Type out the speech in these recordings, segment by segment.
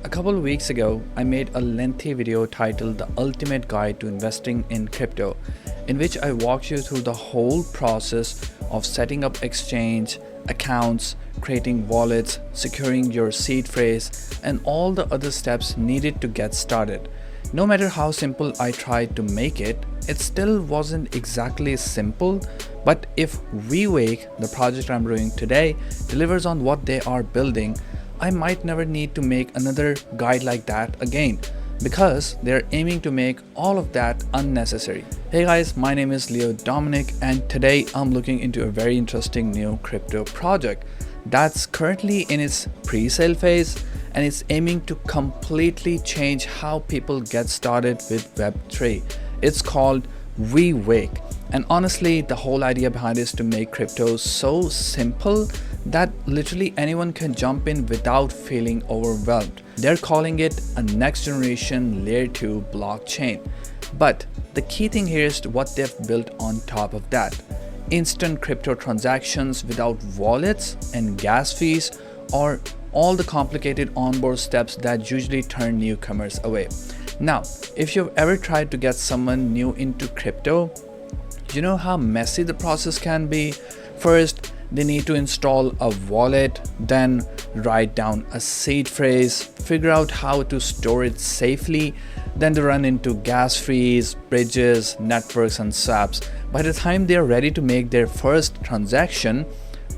A couple of weeks ago, I made a lengthy video titled The Ultimate Guide to Investing in Crypto, in which I walked you through the whole process of setting up exchange, accounts, creating wallets, securing your seed phrase, and all the other steps needed to get started. No matter how simple I tried to make it, it still wasn't exactly simple. But if WeWake, the project I'm doing today, delivers on what they are building, I might never need to make another guide like that again, because they're aiming to make all of that unnecessary. Hey guys, my name is Dominic, and today I'm looking into a very interesting new crypto project that's currently in its pre-sale phase, and it's aiming to completely change how people get started with Web3. It's called WeWake, and honestly, the whole idea behind it is to make crypto so simple that literally anyone can jump in without feeling overwhelmed. They're calling it a next generation layer 2 blockchain. But the key thing here is what they've built on top of that. Instant crypto transactions without wallets and gas fees, or all the complicated onboard steps that usually turn newcomers away. Now, if you've ever tried to get someone new into crypto, you know how messy the process can be. First, they need to install a wallet, then write down a seed phrase, figure out how to store it safely, then they run into gas fees, bridges, networks, and swaps. By the time they are ready to make their first transaction,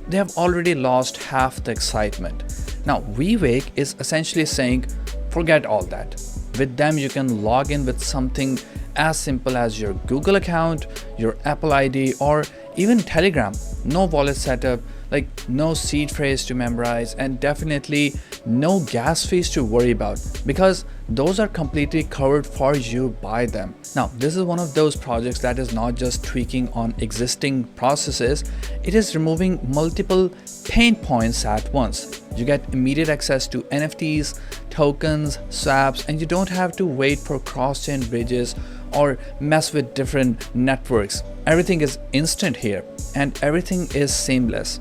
they have already lost half the excitement. Now, WeWake is essentially saying, forget all that. With them, you can log in with something as simple as your Google account, your Apple ID, or even Telegram. No wallet setup, like no seed phrase to memorize, and definitely no gas fees to worry about, because those are completely covered for you by them. Now, this is one of those projects that is not just tweaking on existing processes, it is removing multiple pain points at once. You get immediate access to NFTs, tokens, swaps, and you don't have to wait for cross-chain bridges or mess with different networks. Everything is instant here, and everything is seamless.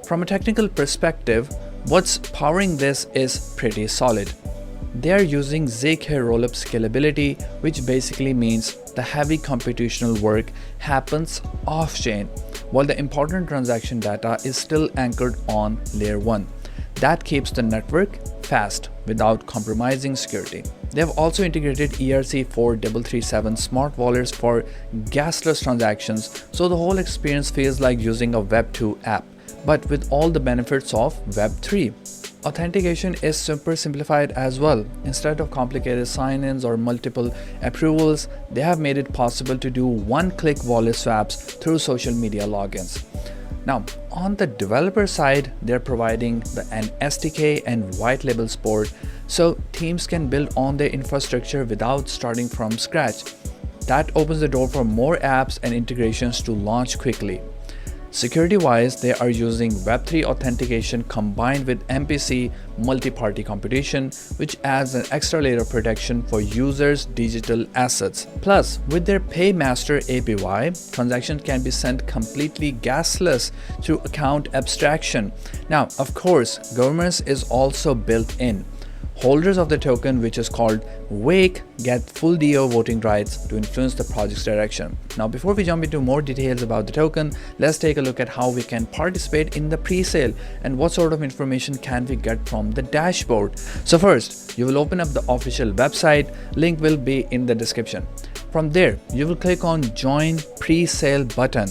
From a technical perspective, what's powering this is pretty solid. They are using ZK rollup scalability, which basically means the heavy computational work happens off-chain, while the important transaction data is still anchored on layer 1. That keeps the network fast without compromising security. They have also integrated ERC-4337 smart wallets for gasless transactions, so the whole experience feels like using a Web2 app, but with all the benefits of Web3. Authentication is super simplified as well. Instead of complicated sign-ins or multiple approvals, they have made it possible to do one-click wallet swaps through social media logins. Now, on the developer side, they're providing an SDK and white label support, so teams can build on their infrastructure without starting from scratch. That opens the door for more apps and integrations to launch quickly. Security-wise, they are using Web3 authentication combined with MPC multi-party computation, which adds an extra layer of protection for users' digital assets. Plus, with their Paymaster API, transactions can be sent completely gasless through account abstraction. Now, of course, governance is also built in. Holders of the token, which is called Wake, get full DO voting rights to influence the project's direction. Now, before we jump into more details about the token, let's take a look at how we can participate in the pre-sale and what sort of information can we get from the dashboard. So first, you will open up the official website. Link will be in the description. From there, you will click on Join Pre-Sale button.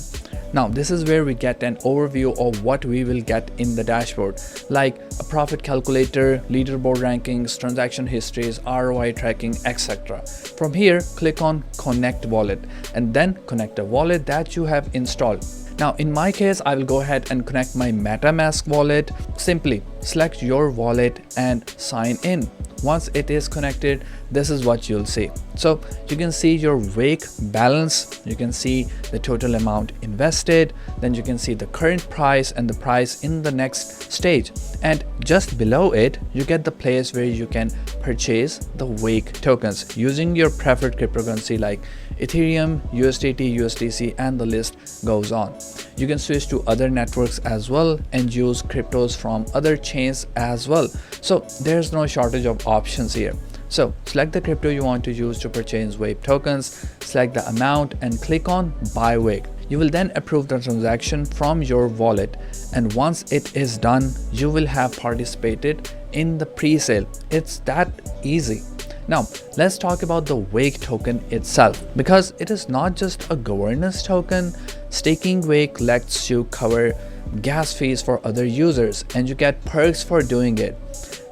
Now, this is where we get an overview of what we will get in the dashboard, like a profit calculator, leaderboard rankings, transaction histories, ROI tracking, etc. From here, click on Connect Wallet and then connect a wallet that you have installed. Now, in my case, I will go ahead and connect my MetaMask wallet. Simply select your wallet and sign in. Once it is connected, this is what you'll see. So you can see your Wake balance, you can see the total amount invested, then you can see the current price and the price in the next stage. And just below it, you get the place where you can purchase the Wake tokens using your preferred cryptocurrency like Ethereum, USDT, USDC, and the list goes on. You can switch to other networks as well and use cryptos from other chains as well. So there's no shortage of options here. So select the crypto you want to use to purchase WeWake tokens, select the amount and click on buy WeWake. You will then approve the transaction from your wallet, and once it is done, you will have participated in the pre-sale. It's that easy. Now let's talk about the WeWake token itself, because it is not just a governance token. Staking WeWake lets you cover gas fees for other users, and you get perks for doing it.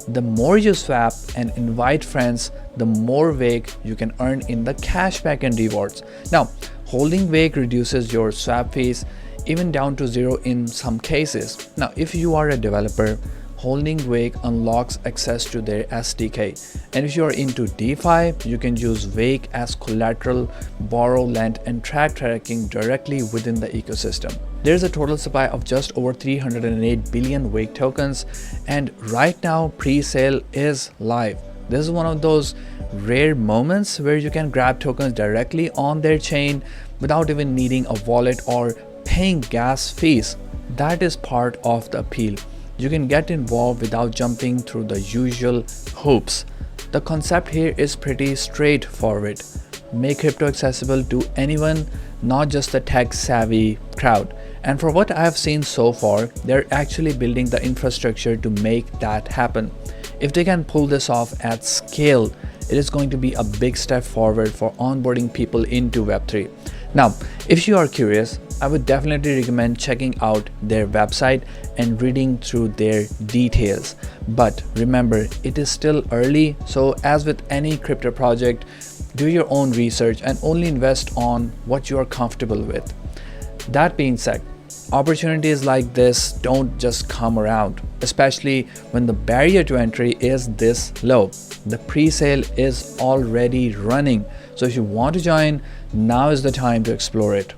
The more you swap and invite friends, the more WeWake you can earn in the cashback and rewards. Now, holding WeWake reduces your swap fees even down to zero in some cases. Now, if you are a developer, holding WeWake unlocks access to their SDK. And if you are into DeFi, you can use WeWake as collateral, borrow, lend, and tracking directly within the ecosystem. There's a total supply of just over 308 billion WeWake tokens, and right now pre-sale is live. This is one of those rare moments where you can grab tokens directly on their chain without even needing a wallet or paying gas fees. That is part of the appeal. You can get involved without jumping through the usual hoops. The concept here is pretty straightforward. Make crypto accessible to anyone, not just the tech-savvy crowd. And for what I have seen so far, they're actually building the infrastructure to make that happen. If they can pull this off at scale, it is going to be a big step forward for onboarding people into Web3. Now, if you are curious, I would definitely recommend checking out their website and reading through their details. But remember, it is still early, so as with any crypto project, do your own research and only invest on what you are comfortable with. That being said, opportunities like this don't just come around, especially when the barrier to entry is this low. The pre-sale is already running, so if you want to join, now is the time to explore it.